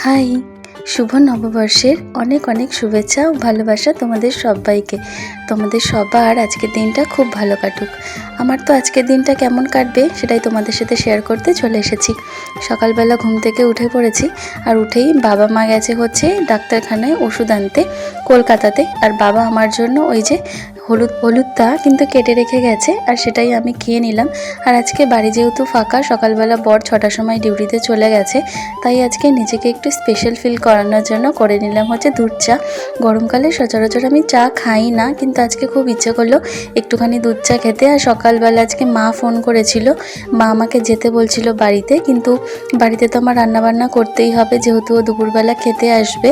High, শুভ নববর্ষের অনেক অনেক শুভেচ্ছা ও ভালোবাসা তোমাদের সবাইকে। তোমাদের সবার আজকের দিনটা খুব ভালো কাটুক। আমার তো আজকের দিনটা কেমন কাটবে সেটাই তোমাদের সাথে শেয়ার করতে চলে এসেছি। সকালবেলা ঘুম থেকে উঠে পড়েছি, আর উঠেই বাবা মা গেছে হচ্ছে ডাক্তারখানায় ওষুধ আনতে কলকাতাতে। আর বাবা আমার জন্য ওই যে হলুদটা কিন্তু কেটে রেখে গেছে, আর সেটাই আমি খেয়ে নিলাম। আর আজকে বাড়ি যেহেতু ফাঁকা, সকালবেলা বর 6টার সময় ডিউটিতে চলে গেছে, তাই আজকে নিজেকে একটু স্পেশাল ফিল করানোর জন্য করে নিলাম হচ্ছে দুধ চা। গরমকালে সচরাচর আমি চা খাই না, কিন্তু আজকে খুব ইচ্ছে করলো একটুখানি দুধ চা খেতে। আর সকালবেলা আজকে মা ফোন করেছিল, মা আমাকে যেতে বলছিল বাড়িতে, কিন্তু বাড়িতে তো আমার রান্নাবান্না করতেই হবে, যেহেতু ও দুপুরবেলা খেতে আসবে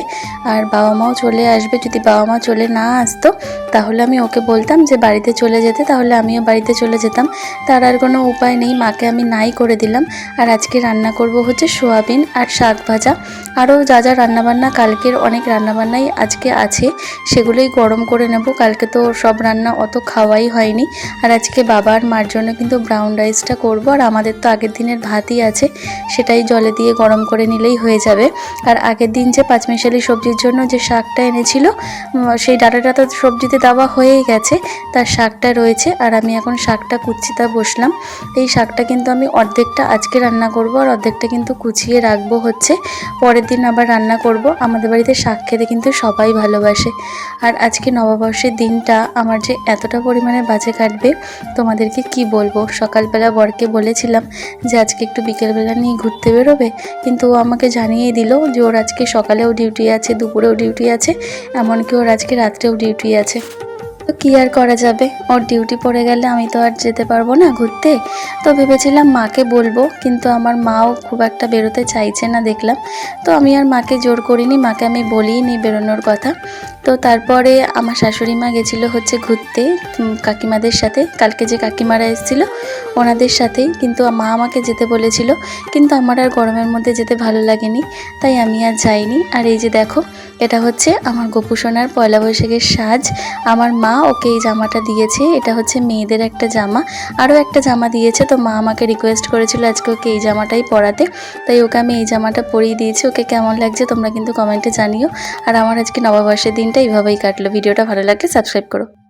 আর বাবা মাও চলে আসবে। যদি বাবা মা চলে না আসতো তাহলে আমি ওকে বলতাম যে বাড়িতে চলে যেতে, তাহলে আমিও বাড়িতে চলে যেতাম। তার আর কোনো উপায় নেই, মাকে আমি নাই করে দিলাম। আর আজকে রান্না করব হচ্ছে সোয়াবিন আর শাক ভাজা, আরও যা যা রান্নাবান্না, কালকের অনেক রান্নাবান্নাই আজকে আছে, সেগুলোই গরম করে নেব। কালকে তো সব রান্না অত খাওয়াই হয়নি। আর আজকে বাবার মার জন্য কিন্তু ব্রাউন রাইসটা করব, আর আমাদের তো আগের দিনের ভাতই আছে, সেটাই জলে দিয়ে গরম করে নিলেই হয়ে যাবে। আর আগের দিন যে পাঁচমিশালি সবজির জন্য যে শাকটা এনেছিল, সেই ডাঁটাটা তো সবজিতে দেওয়া হয়েই গেছে, তার শাকটা রয়েছে। আর আমি এখন শাকটা কুচিতে বসলাম। এই শাকটা কিন্তু আমি অর্ধেকটা আজকে রান্না করব, আর অর্ধেকটা কিন্তু কুচিয়ে রাখবো হচ্ছে পরের দিন আবার রান্না করব। আমাদের বাড়িতে শাক খেতে কিন্তু সবাই ভালোবাসে। আর আজকে নববর্ষের দিনটা আমার যে এতটা পরিমাণে বাজে কাটবে তোমাদেরকে কি বলবো। সকালবেলা বরকে বলেছিলাম যে আজকে একটু বিকেলবেলা নিয়ে ঘুরতে বেরোবে, কিন্তু ও আমাকে জানিয়েই দিল যে ওর আজকে সকালেও ডিউটি আছে, দুপুরেও ডিউটি আছে, এমনকি ওর আজকে রাত্রেও ডিউটি আছে। তো কী আর করা যাবে, ওর ডিউটি পড়ে গেলে আমি তো আর যেতে পারবো না ঘুরতে। তো ভেবেছিলাম মাকে বলবো, কিন্তু আমার মাও খুব একটা বেরোতে চাইছে না দেখলাম। তো আমি আর মাকে জোর করিনি, মাকে আমি বলিনি বেরোনোর কথা। তো তারপরে আমার শাশুড়ি মা গেছিলো হচ্ছে ঘুরতে কাকিমাদের সাথে, কালকে যে কাকিমারা এসেছিলো ওনাদের সাথেই। কিন্তু মা আমাকে যেতে বলেছিল, কিন্তু আমার আর গরমের মধ্যে যেতে ভালো লাগেনি, তাই আমি আর যাইনি। আর এই যে দেখো, এটা হচ্ছে আমার গোপু সোনার পয়লা বৈশাখের সাজ। আমার মা ওকে এই জামাটা দিয়েছে, এটা হচ্ছে মেয়েদের একটা জামা, আরও একটা জামা দিয়েছে। তো মা আমাকে রিকোয়েস্ট করেছিল আজকে ওকে এই জামাটাই পরাতে, তাই ওকে আমি এই জামাটা পরিয়ে দিয়েছি। ওকে কেমন লাগছে তোমরা কিন্তু কমেন্টে জানিও। আর আমার আজকে নববর্ষের দিনটা এইভাবেই কাটলো। ভিডিওটা ভালো লাগলে সাবস্ক্রাইব করো।